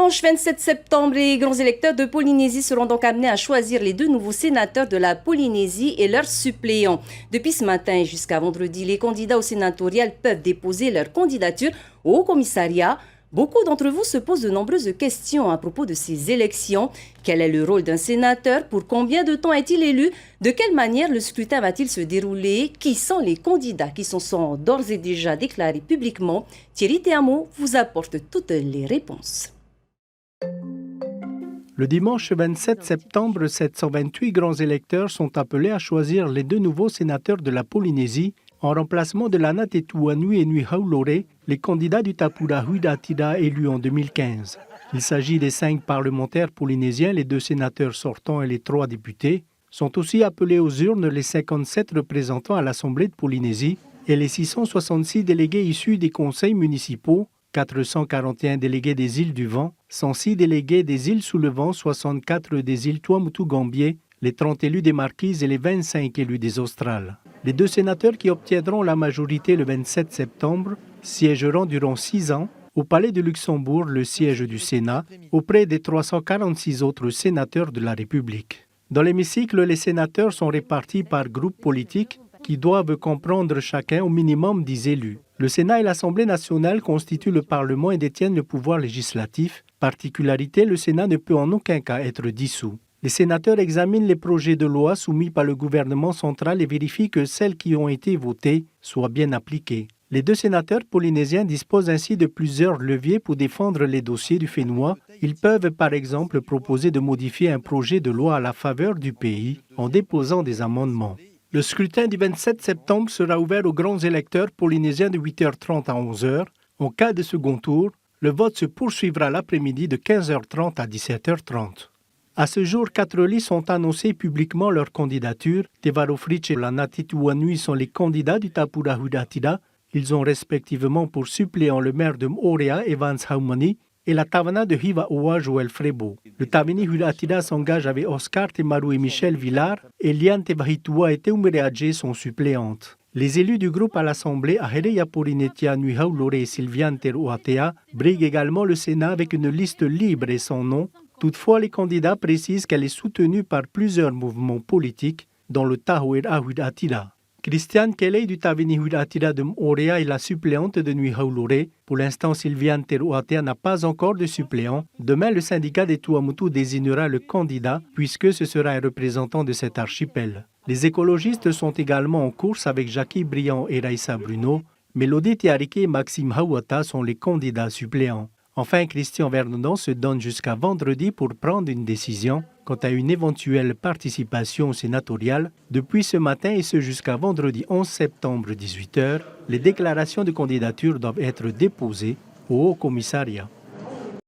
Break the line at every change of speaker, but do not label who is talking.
dimanche 27 septembre, les grands électeurs de Polynésie seront donc amenés à choisir les deux nouveaux sénateurs de la Polynésie et leurs suppléants. Depuis ce matin et jusqu'à vendredi, les candidats au sénatorial peuvent déposer leur candidature au commissariat. Beaucoup d'entre vous se posent de nombreuses questions à propos de ces élections. Quel est le rôle d'un sénateur? Pour combien de temps est-il élu? De quelle manière le scrutin va-t-il se dérouler? Qui sont les candidats qui sont d'ores et déjà déclarés publiquement? Thierry Théamo vous apporte toutes les réponses.
Le dimanche 27 septembre, 728 grands électeurs sont appelés à choisir les deux nouveaux sénateurs de la Polynésie en remplacement de Lana Tetuanui et Nui Haulore, les candidats du Tapura Hudatira élus en 2015. Il s'agit des 5 parlementaires polynésiens, les 2 sénateurs sortants et les 3 députés. Sont aussi appelés aux urnes les 57 représentants à l'Assemblée de Polynésie et les 666 délégués issus des conseils municipaux, 441 délégués des îles du Vent, 106 délégués des îles sous le vent, 64 des îles Tuamotu-Gambier, les 30 élus des Marquises et les 25 élus des Australes. Les 2 sénateurs qui obtiendront la majorité le 27 septembre siégeront durant 6 ans au Palais de Luxembourg, le siège du Sénat, auprès des 346 autres sénateurs de la République. Dans l'hémicycle, les sénateurs sont répartis par groupes politiques qui doivent comprendre chacun au minimum 10 élus. Le Sénat et l'Assemblée nationale constituent le Parlement et détiennent le pouvoir législatif. Particularité, le Sénat ne peut en aucun cas être dissous. Les sénateurs examinent les projets de loi soumis par le gouvernement central et vérifient que celles qui ont été votées soient bien appliquées. Les 2 sénateurs polynésiens disposent ainsi de plusieurs leviers pour défendre les dossiers du Fénois. Ils peuvent par exemple proposer de modifier un projet de loi à la faveur du pays en déposant des amendements. Le scrutin du 27 septembre sera ouvert aux grands électeurs polynésiens de 8h30 à 11h. En cas de second tour, le vote se poursuivra l'après-midi de 15h30 à 17h30. À ce jour, 4 listes ont annoncé publiquement leur candidature. Te Varofritch et Lana Tetuanui sont les candidats du Tapura Hudatira. Ils ont respectivement pour suppléant le maire de Moorea, Evans Haumani, et la Tavana de Hivaoa, Joël Frebo. Le Tavini Hudatira s'engage avec Oscar Temaru et Michel Villar, et Liane Tevahitua et Teumereadje sont suppléantes. Les élus du groupe à l'Assemblée, Ahereya Porinetia, Nui Haulore et Sylviane Teruatea, briguent également le Sénat avec une liste libre et sans nom. Toutefois, les candidats précisent qu'elle est soutenue par plusieurs mouvements politiques, dont le Tahoera Hudatira. Christiane Kelly du Tavini Hudatira de Moorea est la suppléante de Nui Haulore. Pour l'instant, Sylviane Teruatea n'a pas encore de suppléant. Demain, le syndicat des Tuamotu désignera le candidat, puisque ce sera un représentant de cet archipel. Les écologistes sont également en course avec Jackie Briand et Raissa Bruno. Mélodie Tiarike et Maxime Hawata sont les candidats suppléants. Enfin, Christian Vernon se donne jusqu'à vendredi pour prendre une décision quant à une éventuelle participation sénatoriale. Depuis ce matin et ce jusqu'à vendredi 11 septembre 18h, les déclarations de candidature doivent être déposées au Haut Commissariat.